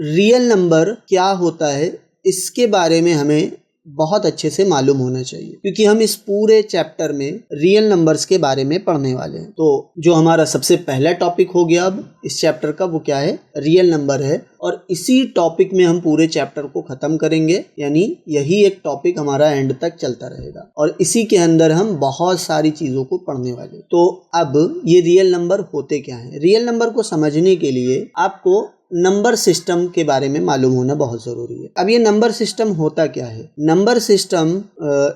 Real number क्या होता है इसके बारे में हमें बहुत अच्छे से मालूम होना चाहिए, क्योंकि हम इस पूरे चैप्टर में रियल नंबर्स के बारे में पढ़ने वाले हैं। तो जो हमारा सबसे पहला टॉपिक हो गया अब इस चैप्टर का, वो क्या है? रियल नंबर है। और इसी टॉपिक में हम पूरे चैप्टर को खत्म करेंगे, यानी यही एक टॉपिक हमारा एंड तक चलता रहेगा और इसी के अंदर हम बहुत सारी चीजों को पढ़ने वाले। तो अब ये रियल नंबर होते क्या हैं? रियल नंबर को समझने के लिए आपको नंबर सिस्टम के बारे में मालूम होना बहुत जरूरी है। अब ये नंबर सिस्टम होता क्या है? नंबर सिस्टम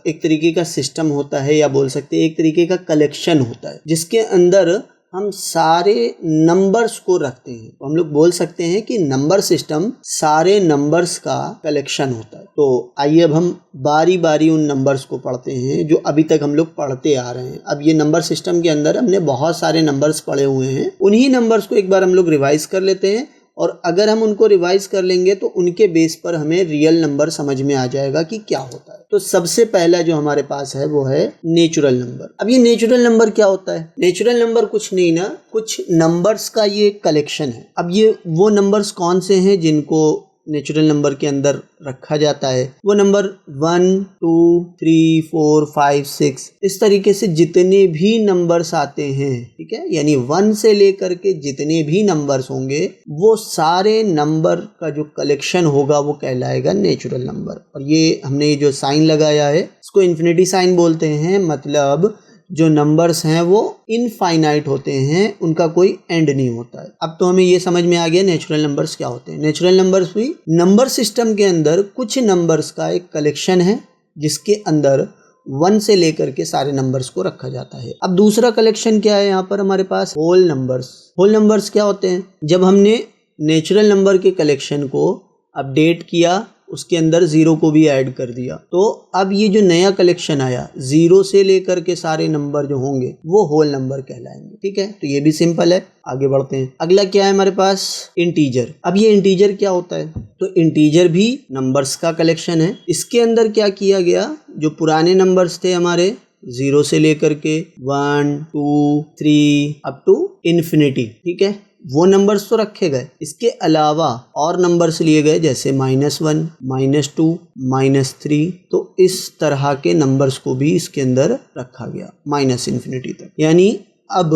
एक तरीके का सिस्टम होता है, या बोल सकते हैं एक तरीके का कलेक्शन होता है, जिसके अंदर हम सारे नंबर्स को रखते हैं। तो हम लोग बोल सकते हैं कि नंबर सिस्टम सारे नंबर्स का कलेक्शन होता है। तो आइए अब हम बारी बारी उन नंबर्स को पढ़ते हैं जो अभी तक हम लोग पढ़ते आ रहे हैं। अब ये नंबर सिस्टम के अंदर हमने बहुत सारे नंबर्स पढ़े हुए हैं, उन्हीं नंबर्स को एक बार हम लोग रिवाइज कर लेते हैं, और अगर हम उनको रिवाइज कर लेंगे तो उनके बेस पर हमें रियल नंबर समझ में आ जाएगा कि क्या होता है। तो सबसे पहला जो हमारे पास है वो है नेचुरल नंबर। अब ये नेचुरल नंबर क्या होता है? नेचुरल नंबर कुछ नहीं ना, कुछ नंबर्स का ये कलेक्शन है। अब ये वो नंबर्स कौन से हैं जिनको नेचुरल नंबर के अंदर रखा जाता है? वो नंबर 1, 2, 3, 4, 5, 6 इस तरीके से जितने भी नंबर्स आते हैं, ठीक है, यानी 1 से लेकर के जितने भी नंबर्स होंगे वो सारे नंबर का जो कलेक्शन होगा वो कहलाएगा नेचुरल नंबर। और ये हमने ये जो साइन लगाया है इसको इन्फिनिटी साइन बोलते हैं, मतलब जो नंबर्स हैं वो इनफाइनाइट होते हैं, उनका कोई एंड नहीं होता है। अब तो हमें ये समझ में आ गया नेचुरल नंबर्स क्या होते हैं। नेचुरल नंबर्स भी नंबर सिस्टम के अंदर कुछ नंबर्स का एक कलेक्शन है जिसके अंदर 1 से लेकर के सारे नंबर्स को रखा जाता है। अब दूसरा कलेक्शन क्या है यहाँ पर हमारे पास? Whole numbers. होल नंबर्स क्या होते हैं? जब हमने नेचुरल नंबर के कलेक्शन को अपडेट किया, उसके अंदर 0 को भी ऐड कर दिया, तो अब ये जो नया कलेक्शन आया 0 से लेकर के सारे नंबर जो होंगे वो होल नंबर कहलाएंगे। ठीक है, तो ये भी सिंपल है। आगे बढ़ते हैं। अगला क्या है हमारे पास? इंटीजर। अब ये इंटीजर क्या होता है? तो इंटीजर भी नंबर्स का कलेक्शन है। इसके अंदर क्या किया गया, जो पुराने नंबर्स थे हमारे 0 से लेकर के 1, 2, 3 अप टू इन्फिनिटी, ठीक है, वो नंबर्स तो रखे गए। इसके अलावा और नंबर्स लिए गए, जैसे -1, -2, -3। तो इस तरह के नंबर्स को भी इसके अंदर रखा गया माइनस इन्फिनिटी तक। यानी अब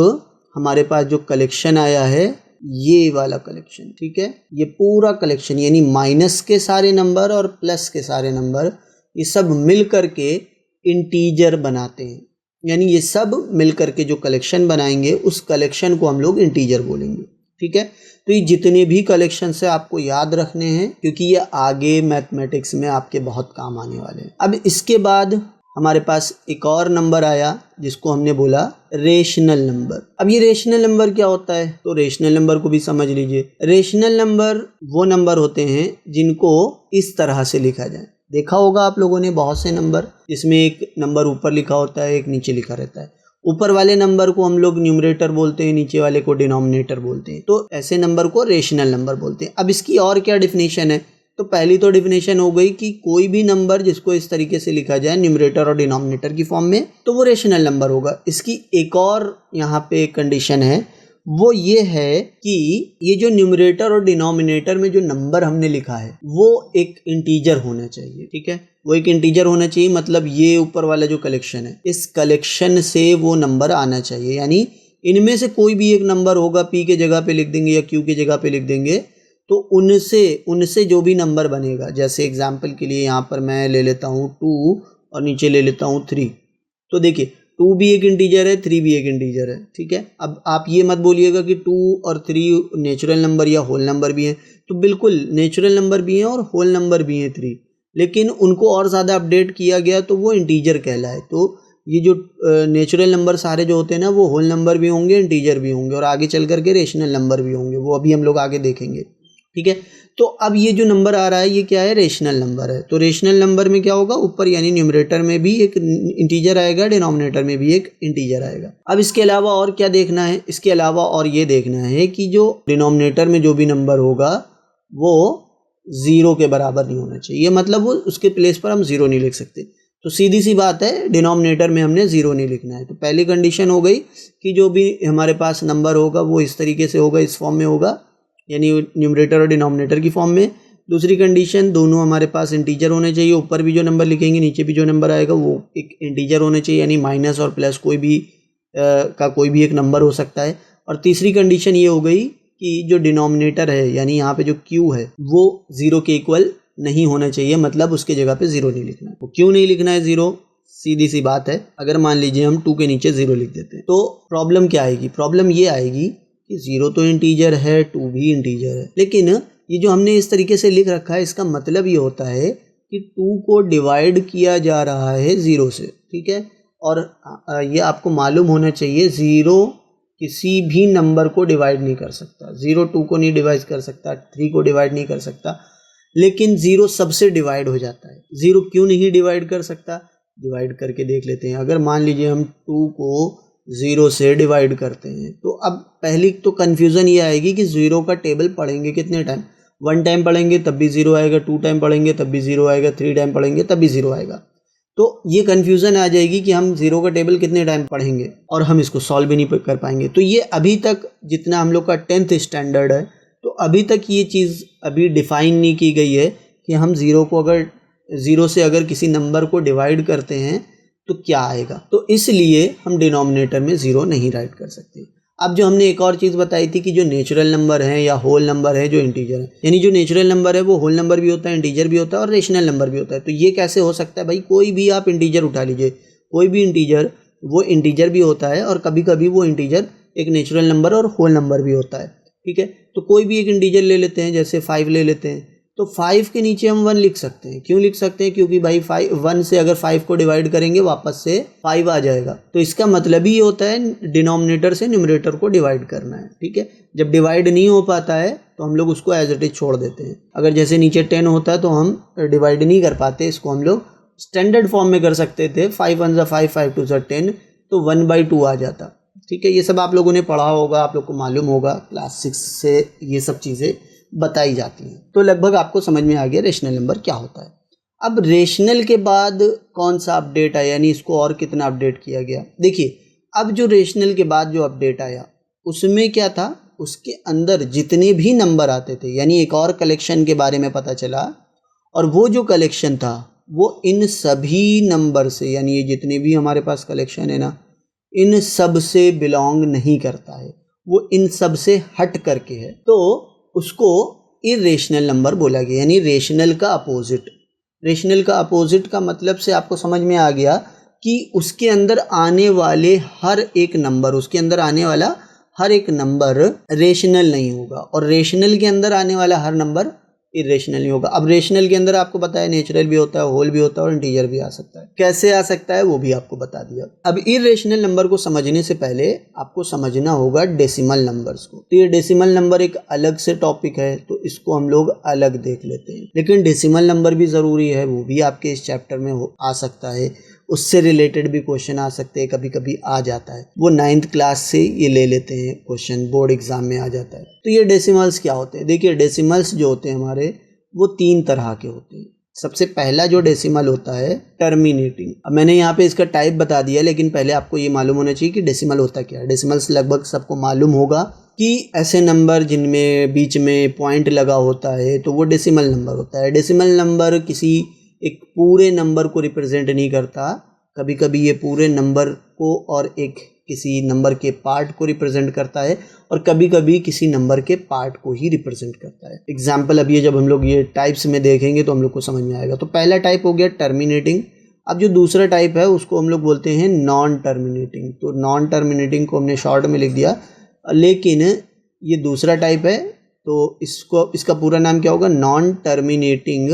हमारे पास जो कलेक्शन आया है ये वाला कलेक्शन, ठीक है, ये पूरा कलेक्शन यानी माइनस के सारे नंबर और प्लस के सारे नंबर, ये सब मिल करके इंटीजर बनाते हैं। यानी ये सब मिलकर के जो कलेक्शन बनाएंगे उस कलेक्शन को हम लोग इंटीजर बोलेंगे। ठीक है, तो ये जितने भी कलेक्शन से आपको याद रखने हैं, क्योंकि ये आगे मैथमेटिक्स में आपके बहुत काम आने वाले हैं। अब इसके बाद हमारे पास एक और नंबर आया जिसको हमने बोला रेशनल नंबर। अब ये रेशनल नंबर क्या होता है? तो रेशनल नंबर को भी समझ लीजिए। रेशनल नंबर वो नंबर होते हैं जिनको इस तरह से लिखा जाए। देखा होगा आप लोगों ने बहुत से नंबर, जिसमें एक नंबर ऊपर लिखा होता है, एक नीचे लिखा रहता है। ऊपर वाले नंबर को हम लोग न्यूमरेटर बोलते हैं, नीचे वाले को डिनोमिनेटर बोलते हैं। तो ऐसे नंबर को रेशनल नंबर बोलते हैं। अब इसकी और क्या डिफिनेशन है? तो पहली तो डिफिनेशन हो गई कि कोई भी नंबर जिसको इस तरीके से लिखा जाए न्यूमरेटर और डिनोमिनेटर की फॉर्म में, तो वो रेशनल नंबर होगा। इसकी एक और यहाँ पे कंडीशन है, वो ये है कि ये जो न्यूमरेटर और डिनोमिनेटर में जो नंबर हमने लिखा है वो एक इंटीजर होना चाहिए। ठीक है, वो एक इंटीजर होना चाहिए, मतलब ये ऊपर वाला जो कलेक्शन है इस कलेक्शन से वो नंबर आना चाहिए। यानी इनमें से कोई भी एक नंबर होगा, पी के जगह पे लिख देंगे या क्यू के जगह पे लिख देंगे, तो उनसे जो भी नंबर बनेगा, जैसे एग्जाम्पल के लिए यहाँ पर मैं ले लेता हूँ 2 और नीचे ले लेता हूँ 3। तो देखिए 2 भी एक इंटीजर है, 3 भी एक इंटीजर है। ठीक है, अब आप ये मत बोलिएगा कि 2 और 3 नेचुरल नंबर या होल नंबर भी हैं। तो बिल्कुल नेचुरल नंबर भी हैं और होल नंबर भी हैं 3, लेकिन उनको और ज़्यादा अपडेट किया गया तो वो इंटीजर कहलाए। तो ये जो नेचुरल नंबर सारे जो होते हैं ना, वो होल नंबर भी होंगे, इंटीजर भी होंगे और आगे चल करके रेशनल नंबर भी होंगे, वो अभी हम लोग आगे देखेंगे। ठीक है, तो अब ये जो नंबर आ रहा है ये क्या है? रेशनल नंबर है। तो रेशनल नंबर में क्या होगा? ऊपर यानी न्यूमरेटर में भी एक इंटीजर आएगा, डिनोमिनेटर में भी एक इंटीजर आएगा। अब इसके अलावा और क्या देखना है? इसके अलावा और ये देखना है कि जो डिनोमिनेटर में जो भी नंबर होगा वो 0 के बराबर नहीं होना चाहिए, मतलब वो उसके प्लेस पर हम 0 नहीं लिख सकते। तो सीधी सी बात है, डिनोमिनेटर में हमने 0 नहीं लिखना है। तो पहली कंडीशन हो गई कि जो भी हमारे पास नंबर होगा वो इस तरीके से होगा, इस फॉर्म में होगा, यानी न्यूमरेटर और डिनोमिनेटर की फॉर्म में। दूसरी कंडीशन, दोनों हमारे पास इंटीजर होने चाहिए, ऊपर भी जो नंबर लिखेंगे नीचे भी जो नंबर आएगा वो एक इंटीजर होने चाहिए, यानी माइनस और प्लस कोई भी एक नंबर हो सकता है। और तीसरी कंडीशन ये हो गई कि जो डिनोमिनेटर है यानी यहाँ पे जो q है वो 0 के इक्वल नहीं होना चाहिए, मतलब उसके जगह पे 0 नहीं लिखना है। वो क्यों नहीं लिखना है 0? सीधी सी बात है, अगर मान लीजिए हम 2 के नीचे 0 लिख देते हैं तो प्रॉब्लम क्या आएगी? प्रॉब्लम ये आएगी कि 0 तो इंटीजर है, 2 भी इंटीजर है, लेकिन ये जो हमने इस तरीके से लिख रखा है इसका मतलब ये होता है कि 2 को डिवाइड किया जा रहा है 0 से, ठीक है। और ये आपको मालूम होना चाहिए 0 किसी भी नंबर को डिवाइड नहीं कर सकता। 0 2 को नहीं डिवाइड कर सकता, 3 को डिवाइड नहीं कर सकता, लेकिन 0 सबसे डिवाइड हो जाता है। 0 क्यों नहीं डिवाइड कर सकता? डिवाइड करके देख लेते हैं। अगर मान लीजिए हम 2 को 0 से डिवाइड करते हैं तो अब पहली तो कन्फ्यूज़न ये आएगी कि 0 का टेबल पढ़ेंगे कितने टाइम? 1 टाइम पढ़ेंगे तब भी 0 आएगा, 2 टाइम पढ़ेंगे तब भी 0 आएगा, 3 टाइम पढ़ेंगे तब भी 0 आएगा। तो ये कन्फ्यूज़न आ जाएगी कि हम 0 का टेबल कितने टाइम पढ़ेंगे और हम इसको सॉल्व भी नहीं कर पाएंगे। तो ये अभी तक जितना हम लोग का 10th स्टैंडर्ड है तो अभी तक ये चीज़ अभी डिफ़ाइन नहीं की गई है कि हम 0 से अगर किसी नंबर को डिवाइड करते हैं तो क्या आएगा। तो इसलिए हम डिनोमिनेटर में 0 नहीं राइट कर सकते। अब जो हमने एक और चीज़ बताई थी कि जो नेचुरल नंबर है या होल नंबर है जो इंटीजर है, यानी जो नेचुरल नंबर है वो होल नंबर भी होता है, इंटीजर भी होता है और रेशनल नंबर भी होता है। तो ये कैसे हो सकता है भाई? कोई भी आप इंटीजर उठा लीजिए, कोई भी इंटीजर वो इंटीजर भी होता है और कभी कभी वो इंटीजर एक नेचुरल नंबर और होल नंबर भी होता है, ठीक है। तो कोई भी एक इंटीजर ले लेते हैं, जैसे 5 ले लेते हैं, तो 5 के नीचे हम 1 लिख सकते हैं। क्यों लिख सकते हैं? क्योंकि भाई 1 से अगर 5 को डिवाइड करेंगे वापस से 5 आ जाएगा। तो इसका मतलब ही होता है डिनोमिनेटर से न्यूमरेटर को डिवाइड करना है, ठीक है। जब डिवाइड नहीं हो पाता है तो हम लोग उसको एज इट इज छोड़ देते हैं। अगर जैसे नीचे 10 होता है तो हम डिवाइड नहीं कर पाते, इसको हम लोग स्टैंडर्ड फॉर्म में कर सकते थे, 5 1 5 5 2 10, तो 1/2 आ जाता, ठीक है। ये सब आप लोगों ने पढ़ा होगा, आप लोग को मालूम होगा, क्लास 6 से ये सब चीज़ें बताई जाती हैं। तो लगभग आपको समझ में आ गया रेशनल नंबर क्या होता है। अब रेशनल के बाद कौन सा अपडेट आया, यानी इसको और कितना अपडेट किया गया? देखिए, अब जो रेशनल के बाद जो अपडेट आया उसमें क्या था, उसके अंदर जितने भी नंबर आते थे, यानी एक और कलेक्शन के बारे में पता चला, और वो जो कलेक्शन था वो इन सभी नंबर से, यानी ये जितने भी हमारे पास कलेक्शन है ना, इन सब से बिलोंग नहीं करता है, वो इन सब से हट करके है, तो उसको इरेशनल नंबर बोला गया, यानी रेशनल का अपोजिट। रेशनल का अपोजिट का मतलब से आपको समझ में आ गया कि उसके अंदर आने वाले हर एक नंबर, उसके अंदर आने वाला हर एक नंबर रेशनल नहीं होगा, और रेशनल के अंदर आने वाला हर नंबर इरेशनल नहीं होगा। अब रेशनल के अंदर आपको पता है नेचुरल भी होता है, होल भी होता है और इंटीजर भी आ सकता है। कैसे आ सकता है वो भी आपको बता दिया। अब इरेशनल नंबर को समझने से पहले आपको समझना होगा डेसिमल नंबर्स को। तो ये डेसिमल नंबर एक अलग से टॉपिक है, तो इसको हम लोग अलग देख लेते हैं। लेकिन डेसिमल नंबर भी ज़रूरी है, वो भी आपके इस चैप्टर में आ सकता है, उससे रिलेटेड भी क्वेश्चन आ सकते हैं, कभी कभी आ जाता है। वो 9th क्लास से ये ले लेते हैं क्वेश्चन, बोर्ड एग्जाम में आ जाता है। तो ये डेसिमल्स क्या होते हैं? देखिए, डेसिमल्स जो होते हैं हमारे वो 3 तरह के होते हैं। सबसे पहला जो डेसिमल होता है टर्मिनेटिंग। अब मैंने यहाँ पे इसका टाइप बता दिया, लेकिन पहले आपको ये मालूम होना चाहिए कि डेसिमल होता क्या है। डेसिमल्स लगभग सबको मालूम होगा कि ऐसे नंबर जिनमें बीच में पॉइंट लगा होता है तो वो डेसिमल नंबर होता है। डेसिमल नंबर किसी एक पूरे नंबर को रिप्रेजेंट नहीं करता, कभी कभी ये पूरे नंबर को और एक किसी नंबर के पार्ट को रिप्रेजेंट करता है, और कभी कभी किसी नंबर के पार्ट को ही रिप्रेजेंट करता है। एग्जाम्पल अब ये जब हम लोग ये टाइप्स में देखेंगे तो हम लोग को समझ में आएगा। तो पहला टाइप हो गया टर्मिनेटिंग। अब जो दूसरा टाइप है उसको हम लोग बोलते हैं नॉन टर्मिनेटिंग। तो नॉन टर्मिनेटिंग को हमने शॉर्ट में लिख दिया, लेकिन ये दूसरा टाइप है तो इसका पूरा नाम क्या होगा? Non terminating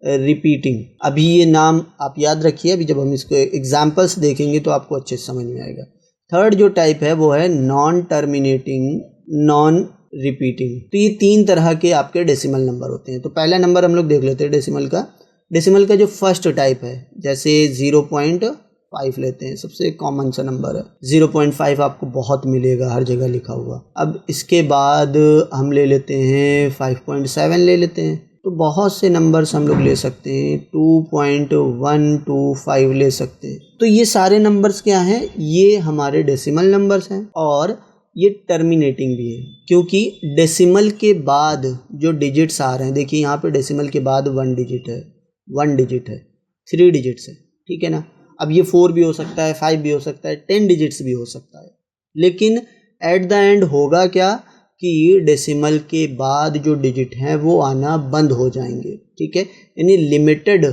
repeating. अभी ये नाम आप याद रखिए, अभी जब हम इसको एग्जाम्पल्स देखेंगे तो आपको अच्छे से समझ में आएगा। थर्ड जो टाइप है वो है नॉन टर्मिनेटिंग नॉन रिपीटिंग। तो ये 3 तरह के आपके डेसिमल नंबर होते हैं। तो पहला नंबर हम लोग देख लेते हैं डेसिमल का। डेसिमल का जो फर्स्ट टाइप है, जैसे 0.5 लेते हैं, सबसे कॉमन सा नंबर है 0.5, आपको बहुत मिलेगा, हर जगह लिखा हुआ। अब इसके बाद हम ले लेते हैं 5.7 ले लेते हैं। तो बहुत से नंबर्स हम लोग ले सकते हैं, 2.125 ले सकते हैं। तो ये सारे नंबर्स क्या हैं? ये हमारे डेसिमल नंबर्स हैं, और ये टर्मिनेटिंग भी है, क्योंकि डेसिमल के बाद जो डिजिट्स आ रहे हैं, देखिए यहाँ पे डेसिमल के बाद 1 डिजिट है, 1 डिजिट है, 3 डिजिट्स है, ठीक है ना। अब ये 4 भी हो सकता है, 5 भी हो सकता है, 10 डिजिट्स भी हो सकता है, लेकिन एट द एंड होगा क्या कि डेसिमल के बाद जो डिजिट हैं वो आना बंद हो जाएंगे, ठीक है। यानी लिमिटेड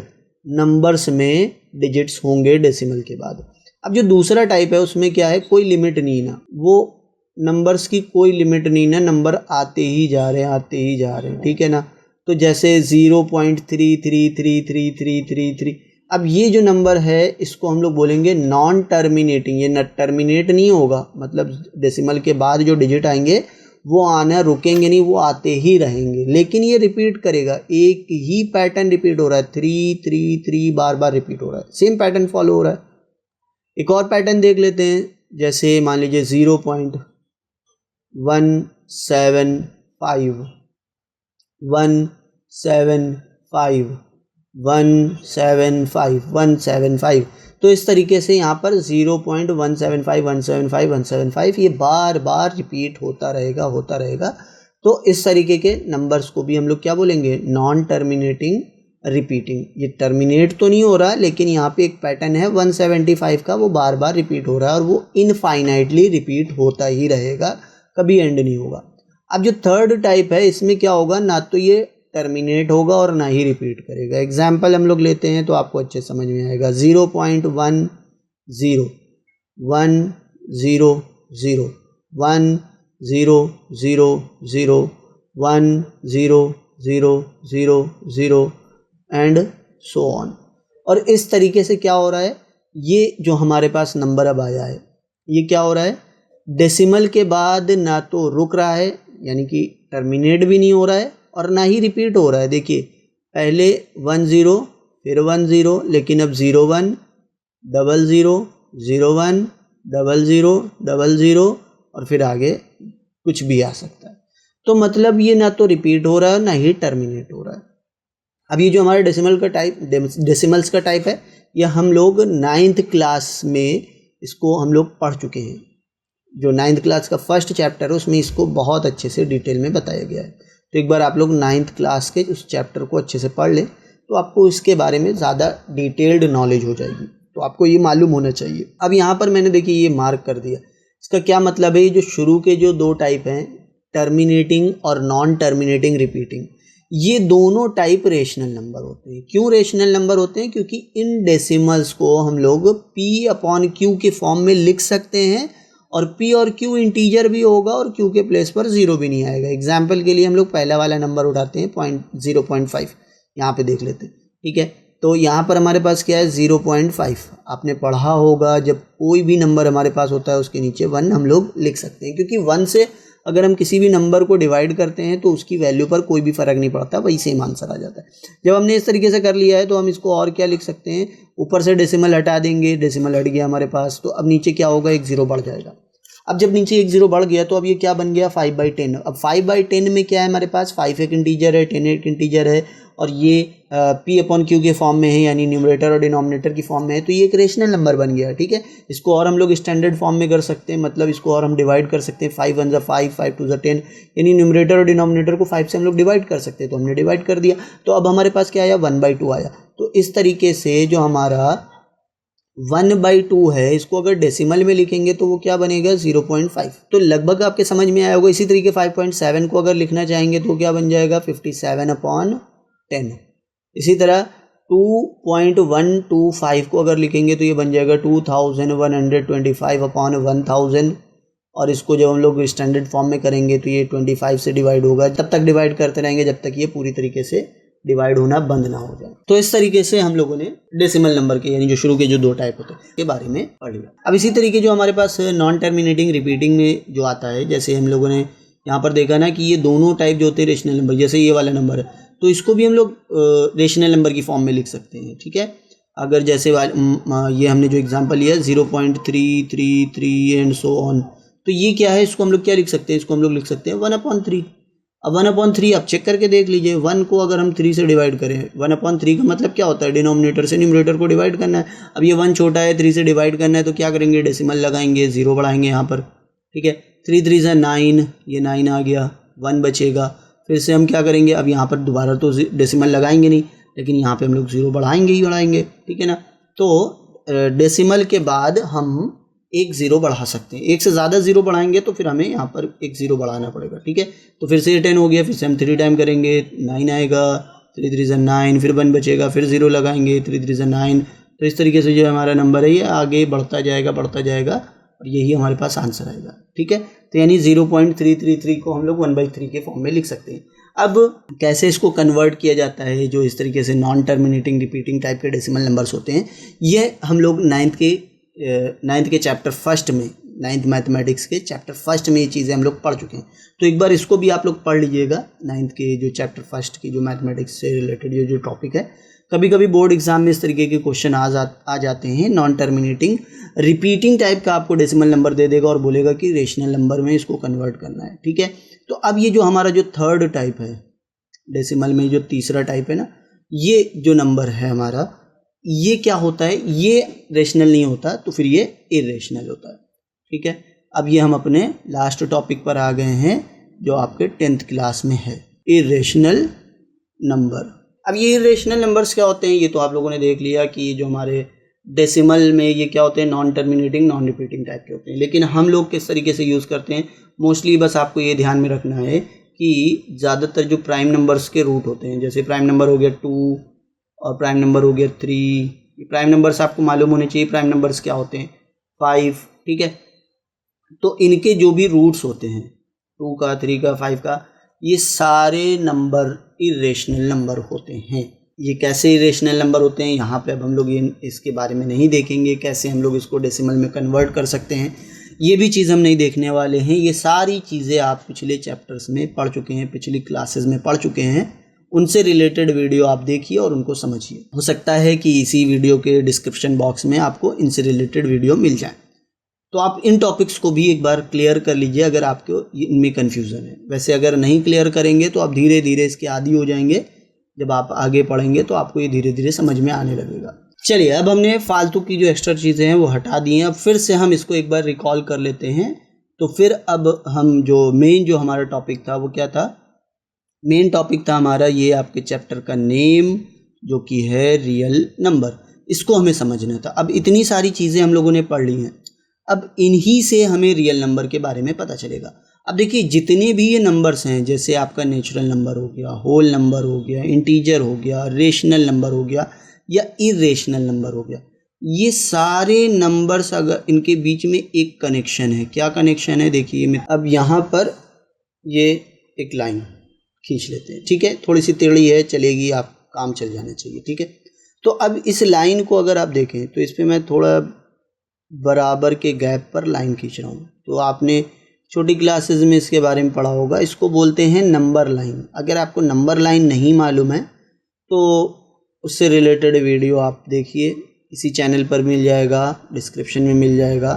नंबर्स में डिजिट्स होंगे डेसिमल के बाद। अब जो दूसरा टाइप है उसमें क्या है, कोई लिमिट नहीं ना, वो नंबर्स की कोई लिमिट नहीं ना, नंबर आते ही जा रहे हैं, आते ही जा रहे हैं, ठीक है ना। तो जैसे 0.333333, अब ये जो नंबर है इसको हम लोग बोलेंगे नॉन टर्मिनेटिंग। ये टर्मिनेट नहीं होगा, मतलब डेसिमल के बाद जो डिजिट आएंगे वो आना रुकेंगे नहीं, वो आते ही रहेंगे, लेकिन ये रिपीट करेगा, एक ही पैटर्न रिपीट हो रहा है, 333 बार बार रिपीट हो रहा है, सेम पैटर्न फॉलो हो रहा है। एक और पैटर्न देख लेते हैं, जैसे मान लीजिए 0.175 175 175 175। तो इस तरीके से यहाँ पर 0.175 175 175 ये बार बार रिपीट होता रहेगा, होता रहेगा। तो इस तरीके के नंबर्स को भी हम लोग क्या बोलेंगे, नॉन टर्मिनेटिंग रिपीटिंग। ये टर्मिनेट तो नहीं हो रहा, लेकिन यहाँ पे एक पैटर्न है 175 का, वो बार बार रिपीट हो रहा है और वो इनफाइनाइटली रिपीट होता ही रहेगा, कभी एंड नहीं होगा। अब जो थर्ड टाइप है इसमें क्या होगा, ना तो ये टर्मिनेट होगा और ना ही रिपीट करेगा। एग्जाम्पल हम लोग लेते हैं तो आपको अच्छे समझ में आएगा। 0.10 1 0 0 0 1 0 0 0 1 0 0 0 0 एंड सो ऑन। और इस तरीके से क्या हो रहा है, ये जो हमारे पास नंबर अब आया है ये क्या हो रहा है, डेसिमल के बाद ना तो रुक रहा है, यानी कि टर्मिनेट भी नहीं हो रहा है, और ना ही रिपीट हो रहा है। देखिए पहले 1 0 फिर 1 0, लेकिन अब 0 1 0 0 0 1 0 0 0 0 और फिर आगे कुछ भी आ सकता है। तो मतलब ये ना तो रिपीट हो रहा है ना ही टर्मिनेट हो रहा है। अब ये जो हमारा डेसिमल्स का टाइप है, यह हम लोग 9th क्लास में इसको हम लोग पढ़ चुके हैं। जो 9th क्लास का फर्स्ट चैप्टर है उसमें इसको बहुत अच्छे से डिटेल में बताया गया है। तो एक बार आप लोग 9th क्लास के उस चैप्टर को अच्छे से पढ़ लें तो आपको इसके बारे में ज़्यादा डिटेल्ड नॉलेज हो जाएगी, तो आपको ये मालूम होना चाहिए। अब यहाँ पर मैंने देखिए ये मार्क कर दिया, इसका क्या मतलब है, ये जो शुरू के जो 2 टाइप हैं, टर्मिनेटिंग और नॉन टर्मिनेटिंग रिपीटिंग, ये दोनों टाइप रेशनल नंबर होते हैं। क्यों रेशनल नंबर होते हैं, क्योंकि इन डेसिमल्स को हम लोग P/Q के फॉर्म में लिख सकते हैं, और P और Q इंटीजर भी होगा और Q के प्लेस पर 0 भी नहीं आएगा। एग्जाम्पल के लिए हम लोग पहला वाला नंबर उठाते हैं 0.5, यहाँ पे देख लेते हैं, ठीक है। तो यहाँ पर हमारे पास क्या है 0.5। आपने पढ़ा होगा जब कोई भी नंबर हमारे पास होता है उसके नीचे 1 हम लोग लिख सकते हैं, क्योंकि 1 से अगर हम किसी भी नंबर को डिवाइड करते हैं तो उसकी वैल्यू पर कोई भी फ़र्क नहीं पड़ता, वही सेम आंसर आ जाता है। जब हमने इस तरीके से कर लिया है तो हम इसको और क्या लिख सकते हैं, ऊपर से डेसिमल हटा देंगे, डेसिमल हट गया हमारे पास, तो अब नीचे क्या होगा, 1 0 बढ़ जाएगा। अब जब नीचे 1 0 बढ़ गया तो अब ये क्या बन गया, 5/10। अब 5/10 में क्या है हमारे पास, 5 एक इंटीजर है, 10 एक इंटीजर है, और ये P/Q के फॉर्म में है, यानी न्यूमरेटर और डिनोमिनेटर की फॉर्म में है, तो ये एक रेशनल नंबर बन गया, ठीक है। इसको और हम लोग स्टैंडर्ड फॉर्म में कर सकते हैं, मतलब इसको और हम डिवाइड कर सकते हैं, 5 1 5 5 2 10, यानी न्यूमरेटर और डिनोमिनेटर को 5 से हम लोग डिवाइड कर सकते हैं, तो हमने डिवाइड कर दिया। तो अब हमारे पास क्या आया, 1/2 आया। तो इस तरीके से जो हमारा 1/2 है, इसको अगर डेसिमल में लिखेंगे तो वो क्या बनेगा, 0.5। तो लगभग आपके समझ में आया होगा। इसी तरीके 5.7 को अगर लिखना चाहेंगे तो क्या बन जाएगा, 57/10। इसी तरह 2.125 को अगर लिखेंगे तो ये बन जाएगा 2125/1000, और इसको जब हम लोग स्टैंडर्ड फॉर्म में करेंगे तो ये 25 से डिवाइड होगा। तब तक डिवाइड करते रहेंगे जब तक ये पूरी तरीके से डिवाइड होना बंद ना हो जाए। तो इस तरीके से हम लोगों ने डेसिमल नंबर के, यानी जो शुरू के जो 2 टाइप होते हैं के बारे में पढ़ लिया। अब इसी तरीके जो हमारे पास नॉन टर्मिनेटिंग रिपीटिंग में जो आता है, जैसे हम लोगों ने यहाँ पर देखा ना कि ये दोनों टाइप जो होते हैं रेशनल नंबर, जैसे ये वाला नंबर है तो इसको भी हम लोग रेशनल नंबर की फॉर्म में लिख सकते हैं, ठीक है। अगर जैसे ये हमने जो एग्जांपल लिया 0.333 एंड सो ऑन, तो ये क्या है, इसको हम लोग क्या लिख सकते हैं, इसको हम लोग लिख सकते हैं 1/3। अब 1/3 आप चेक करके देख लीजिए, 1 को अगर हम 3 से डिवाइड करें, 1/3 का मतलब क्या होता है, डिनोमिनेटर से न्यूमरेटर को डिवाइड करना है। अब ये 1 छोटा है, 3 से डिवाइड करना है तो क्या करेंगे, डेसिमल लगाएंगे, 0 बढ़ाएंगे यहाँ पर, ठीक है। 3 3 ज़ा 9, ये 9 आ गया, 1 बचेगा। फिर से हम क्या करेंगे, अब यहाँ पर दोबारा तो डेसिमल लगाएंगे नहीं, लेकिन यहाँ पे हम लोग 0 बढ़ाएंगे ही बढ़ाएंगे, ठीक है ना। तो डेसिमल के बाद हम एक 0 बढ़ा सकते हैं। एक से ज़्यादा 0 बढ़ाएंगे तो फिर हमें यहाँ पर एक 0 बढ़ाना पड़ेगा, ठीक है। तो फिर से ये 10 हो गया, फिर से हम 3 टाइम करेंगे, 9 आएगा, 3 3 ज़ा 9, फिर 1 बचेगा, फिर 0 लगाएंगे, 3 3 ज़ा 9। तो इस तरीके से जो हमारा नंबर है ये आगे बढ़ता जाएगा और यही हमारे पास आंसर आएगा, ठीक है। तो यानी 0.333 को हम लोग 1/3 के फॉर्म में लिख सकते हैं। अब कैसे इसको कन्वर्ट किया जाता है, जो इस तरीके से नॉन टर्मिनेटिंग रिपीटिंग टाइप के डेसिमल नंबर्स होते हैं, ये हम लोग नाइन्थ के चैप्टर फर्स्ट में, नाइन्थ मैथमेटिक्स के चैप्टर फर्स्ट में ये चीज़ें हम लोग पढ़ चुके हैं। तो एक बार इसको भी आप लोग पढ़ लीजिएगा, नाइन्थ के जो चैप्टर फर्स्ट की जो मैथमेटिक्स से रिलेटेड जो टॉपिक है। कभी कभी बोर्ड एग्जाम में इस तरीके के क्वेश्चन आ जाते हैं, नॉन टर्मिनेटिंग रिपीटिंग टाइप का आपको डेसिमल नंबर दे देगा और बोलेगा कि रेशनल नंबर में इसको कन्वर्ट करना है, ठीक है। तो अब ये जो हमारा जो थर्ड टाइप है डेसिमल में, जो तीसरा टाइप है ना, ये जो नंबर है हमारा, ये क्या होता है, ये रेशनल नहीं होता, तो फिर ये इरेशनल होता है, ठीक है। अब ये हम अपने लास्ट टॉपिक पर आ गए हैं जो आपके 10th क्लास में है, इरेशनल नंबर। अब ये इरेशनल नंबर्स क्या होते हैं, ये तो आप लोगों ने देख लिया कि जो हमारे डेसिमल में ये क्या होते हैं, non terminating non repeating type के होते हैं। लेकिन हम लोग किस तरीके से यूज़ करते हैं, मोस्टली बस आपको ये ध्यान में रखना है कि ज़्यादातर जो प्राइम नंबर्स के रूट होते हैं, जैसे प्राइम नंबर हो गया 2 और प्राइम नंबर हो गया 3, प्राइम नंबर्स आपको मालूम होने चाहिए प्राइम नंबर्स क्या होते हैं, 5, ठीक है। तो इनके जो भी रूट्स होते हैं, 2 का, 3 का, 5 का, ये सारे नंबर इरेशनल नंबर होते हैं। ये कैसे इरेशनल नंबर होते हैं, यहाँ पे अब हम लोग ये इसके बारे में नहीं देखेंगे, कैसे हम लोग इसको डेसिमल में कन्वर्ट कर सकते हैं, ये भी चीज़ हम नहीं देखने वाले हैं। ये सारी चीज़ें आप पिछले चैप्टर्स में पढ़ चुके हैं, पिछली क्लासेस में पढ़ चुके हैं, उनसे रिलेटेड वीडियो आप देखिए और उनको समझिए। हो सकता है कि इसी वीडियो के डिस्क्रिप्शन बॉक्स में आपको इनसे रिलेटेड वीडियो मिल जाए, तो आप इन टॉपिक्स को भी एक बार क्लियर कर लीजिए अगर आपको इनमें कन्फ्यूज़न है। वैसे अगर नहीं क्लियर करेंगे तो आप धीरे धीरे इसके आदी हो जाएंगे, जब आप आगे पढ़ेंगे तो आपको ये धीरे धीरे समझ में आने लगेगा। चलिए, अब हमने फालतू की जो एक्स्ट्रा चीज़ें हैं वो हटा दी हैं, अब फिर से हम इसको एक बार रिकॉल कर लेते हैं। तो फिर अब हम जो मेन जो हमारा टॉपिक था वो क्या था, मेन टॉपिक था हमारा ये आपके चैप्टर का नेम, जो कि है रियल नंबर। इसको हमें समझना था। अब इतनी सारी चीज़ें हम लोगों ने पढ़ ली हैं, अब इन्हीं से हमें रियल नंबर के बारे में पता चलेगा। अब देखिए, जितने भी ये नंबर्स हैं, जैसे आपका नेचुरल नंबर हो गया, होल नंबर हो गया, इंटीजर हो गया, रेशनल नंबर हो गया या इरेशनल नंबर हो गया, ये सारे नंबर्स अगर इनके बीच में एक कनेक्शन है। क्या कनेक्शन है, देखिए अब यहाँ पर ये एक लाइन खींच लेते हैं, ठीक है। थोड़ी सी टेढ़ी है, चलेगी, आप काम चल जाना चाहिए, ठीक है। तो अब इस लाइन को अगर आप देखें तो इस पर मैं थोड़ा बराबर के गैप पर लाइन खींच रहा हूँ। तो आपने छोटी क्लासेस में इसके बारे में पढ़ा होगा, इसको बोलते हैं नंबर लाइन। अगर आपको नंबर लाइन नहीं मालूम है तो उससे रिलेटेड वीडियो आप देखिए, इसी चैनल पर मिल जाएगा, डिस्क्रिप्शन में मिल जाएगा,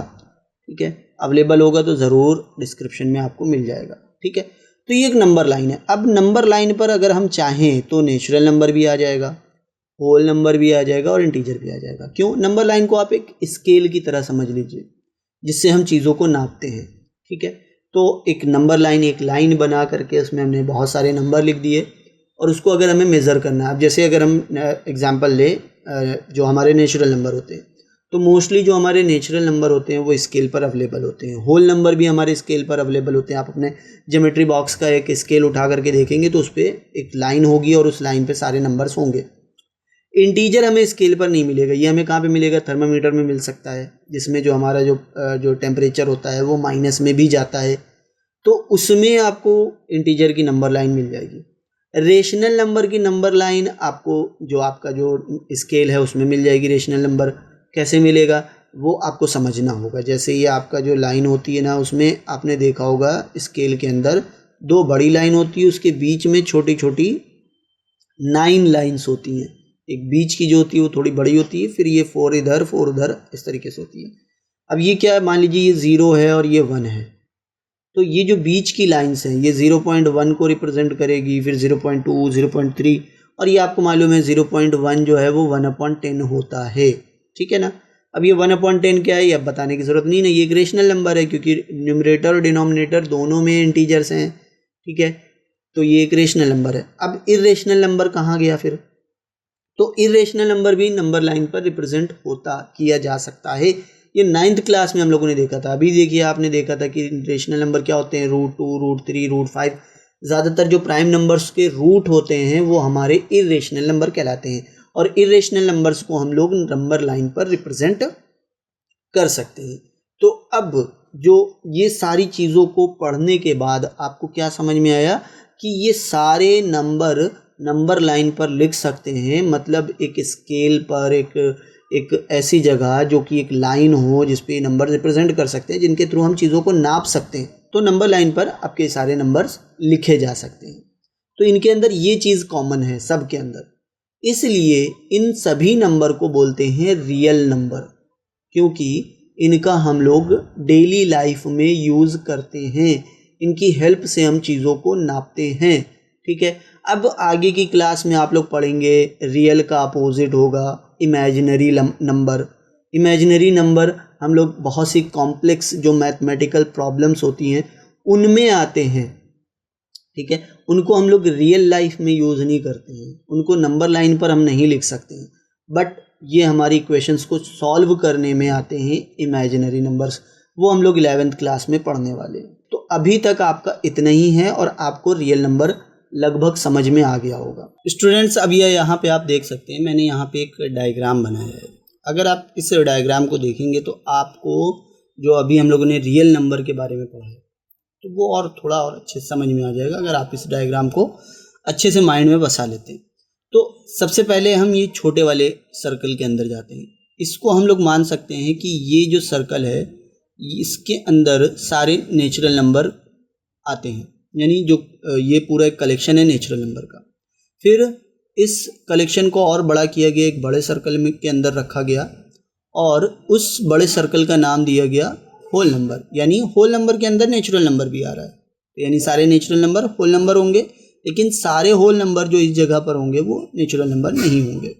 ठीक है। अवेलेबल होगा तो ज़रूर डिस्क्रिप्शन में आपको मिल जाएगा, ठीक है। तो ये एक नंबर लाइन है। अब नंबर लाइन पर अगर हम चाहें तो नेचुरल नंबर भी आ जाएगा, होल नंबर भी आ जाएगा और इंटीजर भी आ जाएगा। क्यों? नंबर लाइन को आप एक स्केल की तरह समझ लीजिए, जिससे हम चीज़ों को नापते हैं, ठीक है। तो एक नंबर लाइन, एक लाइन बना करके उसमें हमने बहुत सारे नंबर लिख दिए और उसको अगर हमें मेज़र करना है, अब जैसे अगर हम एग्जांपल ले जो हमारे नेचुरल नंबर होते हैं, तो मोस्टली जो हमारे नेचुरल नंबर होते हैं वो स्केल पर अवेलेबल होते हैं। होल नंबर भी हमारे स्केल पर अवेलेबल होते हैं। आप अपने ज्योमेट्री बॉक्स का एक स्केल उठा करके देखेंगे तो उस पर एक लाइन होगी और उस लाइन पे सारे नंबर्स होंगे। इंटीजर हमें स्केल पर नहीं मिलेगा, ये हमें कहाँ पे मिलेगा, थर्मामीटर में मिल सकता है, जिसमें जो हमारा जो टेम्परेचर होता है वो माइनस में भी जाता है, तो उसमें आपको इंटीजर की नंबर लाइन मिल जाएगी। रेशनल नंबर की नंबर लाइन आपको जो आपका जो स्केल है उसमें मिल जाएगी। रेशनल नंबर कैसे मिलेगा वो आपको समझना होगा। जैसे ये आपका जो लाइन होती है ना, उसमें आपने देखा होगा स्केल के अंदर 2 बड़ी लाइन होती है, उसके बीच में छोटी छोटी 9 लाइन्स होती हैं। एक बीच की जो होती है वो थोड़ी बड़ी होती है, फिर ये 4 इधर 4 उधर, इस तरीके से होती है। अब ये क्या है, मान लीजिए ये 0 है और ये 1 है, तो ये जो बीच की लाइन्स हैं ये 0.1 को रिप्रेजेंट करेगी, फिर 0.2, 0.3, और ये आपको मालूम है 0.1 जो है वो 1/10 होता है, ठीक है ना। अब ये 1/10 क्या है ये अब बताने की ज़रूरत नहीं है, ये एक रेशनल नंबर है क्योंकि न्यूमरेटर और डिनोमिनेटर दोनों में इंटीजर्स हैं, ठीक है, तो ये एक रेशनल नंबर है। अब इर्रेशनल नंबर कहाँ गया फिर? तो इर्रेशनल नंबर भी नंबर लाइन पर रिप्रेजेंट किया जा सकता है। ये 9th क्लास में हम लोगों ने देखा था। अभी देखिए आपने देखा था कि रेशनल नंबर क्या होते हैं, √2, √3, √5। ज़्यादातर जो प्राइम नंबर्स के रूट होते हैं वो हमारे इर्रेशनल नंबर कहलाते हैं और इर्रेशनल नंबर्स को हम लोग नंबर लाइन पर रिप्रेजेंट कर सकते हैं। तो अब जो ये सारी चीज़ों को पढ़ने के बाद आपको क्या समझ में आया कि ये सारे नंबर लाइन पर लिख सकते हैं, मतलब एक स्केल पर एक ऐसी जगह जो कि एक लाइन हो जिस पे नंबर रिप्रेजेंट कर सकते हैं, जिनके थ्रू हम चीज़ों को नाप सकते हैं। तो नंबर लाइन पर आपके सारे नंबर्स लिखे जा सकते हैं। तो इनके अंदर ये चीज़ कॉमन है सबके अंदर, इसलिए इन सभी नंबर को बोलते हैं रियल नंबर, क्योंकि इनका हम लोग डेली लाइफ में यूज़ करते हैं, इनकी हेल्प से हम चीज़ों को नापते हैं, ठीक है। अब आगे की क्लास में आप लोग पढ़ेंगे रियल का अपोजिट होगा इमेजिनरी नंबर। इमेजिनरी नंबर हम लोग बहुत सी कॉम्प्लेक्स जो मैथमेटिकल प्रॉब्लम्स होती हैं उनमें आते हैं, ठीक है, उनको हम लोग रियल लाइफ में यूज़ नहीं करते हैं, उनको नंबर लाइन पर हम नहीं लिख सकते हैं, बट ये हमारी इक्वेशंस को सॉल्व करने में आते हैं इमेजिनरी नंबर्स, वो हम लोग 11th क्लास में पढ़ने वाले हैं। तो अभी तक आपका इतना ही है और आपको रियल नंबर लगभग समझ में आ गया होगा। स्टूडेंट्स अब ये यहाँ पे आप देख सकते हैं, मैंने यहाँ पे एक डायग्राम बनाया है। अगर आप इस डायग्राम को देखेंगे तो आपको जो अभी हम लोगों ने रियल नंबर के बारे में पढ़ा है तो वो और थोड़ा और अच्छे से समझ में आ जाएगा अगर आप इस डायग्राम को अच्छे से माइंड में बसा लेते हैं। तो सबसे पहले हम ये छोटे वाले सर्कल के अंदर जाते हैं। इसको हम लोग मान सकते हैं कि ये जो सर्कल है इसके अंदर सारे नेचुरल नंबर आते हैं, यानी जो ये पूरा एक कलेक्शन है नेचुरल नंबर का। फिर इस कलेक्शन को और बड़ा किया गया, एक बड़े सर्कल में के अंदर रखा गया और उस बड़े सर्कल का नाम दिया गया होल नंबर, यानी होल नंबर के अंदर नेचुरल नंबर भी आ रहा है, यानी सारे नेचुरल नंबर होल नंबर होंगे, लेकिन सारे होल नंबर जो इस जगह पर होंगे वो नेचुरल नंबर नहीं होंगे।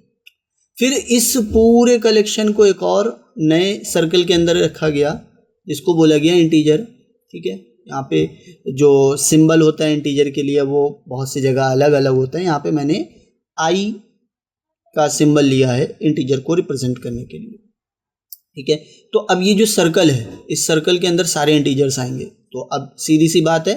फिर इस पूरे कलेक्शन को एक और नए सर्कल के अंदर रखा गया जिसको बोला गया इंटीजर, ठीक है। यहाँ पे जो सिंबल होता है इंटीजर के लिए वो बहुत सी जगह अलग अलग होता है, यहाँ पे मैंने आई का सिंबल लिया है इंटीजर को रिप्रेजेंट करने के लिए, ठीक है। तो अब ये जो सर्कल है इस सर्कल के अंदर सारे इंटीजर्स आएंगे। तो अब सीधी सी बात है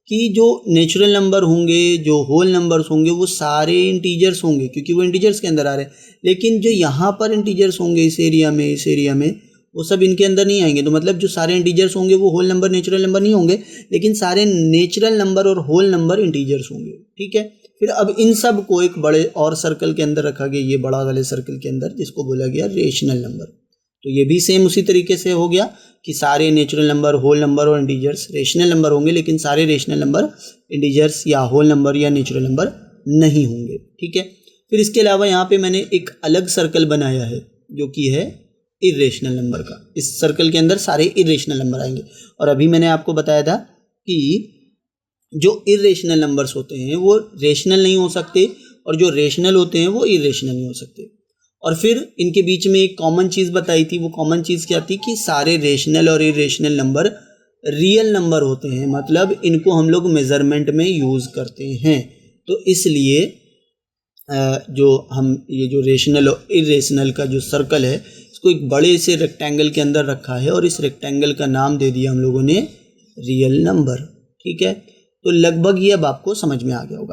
कि जो नेचुरल नंबर होंगे, जो होल नंबर्स होंगे वो सारे इंटीजर्स होंगे क्योंकि वो इंटीजर्स के अंदर आ रहे हैं, लेकिन जो यहाँ पर इंटीजर्स होंगे इस एरिया में वो सब इनके अंदर नहीं आएंगे। तो मतलब जो सारे इंटीजर्स होंगे वो होल नंबर नेचुरल नंबर नहीं होंगे, लेकिन सारे नेचुरल नंबर और होल नंबर इंटीजर्स होंगे, ठीक है। फिर अब इन सब को एक बड़े और सर्कल के अंदर रखा गया, ये बड़ा वाले सर्कल के अंदर, जिसको बोला गया रेशनल नंबर। तो ये भी सेम उसी तरीके से हो गया कि सारे नेचुरल नंबर, होल नंबर और इंटीजर्स रेशनल नंबर होंगे, लेकिन सारे रेशनल नंबर इंटीजर्स या होल नंबर या नेचुरल नंबर नहीं होंगे, ठीक है। फिर इसके अलावा यहाँ पे मैंने एक अलग सर्कल बनाया है जो कि है इर्रेशनल नंबर का। इस सर्कल के अंदर सारे इर्रेशनल नंबर आएंगे और अभी मैंने आपको बताया था कि जो इर्रेशनल नंबर्स होते हैं वो रेशनल नहीं हो सकते और जो रेशनल होते हैं वो इर्रेशनल नहीं हो सकते। और फिर इनके बीच में एक कॉमन चीज़ बताई थी, वो कॉमन चीज़ क्या थी कि सारे रेशनल और इर्रेशनल नंबर रियल नंबर होते हैं, मतलब इनको हम लोग मेज़रमेंट में यूज़ करते हैं। तो इसलिए जो हम ये जो रेशनल और इर्रेशनल का जो सर्कल है इसको एक बड़े से रेक्टेंगल के अंदर रखा है और इस रेक्टेंगल का नाम दे दिया हम लोगों ने रियल नंबर, ठीक है। तो लगभग ये अब आपको समझ में आ गया होगा।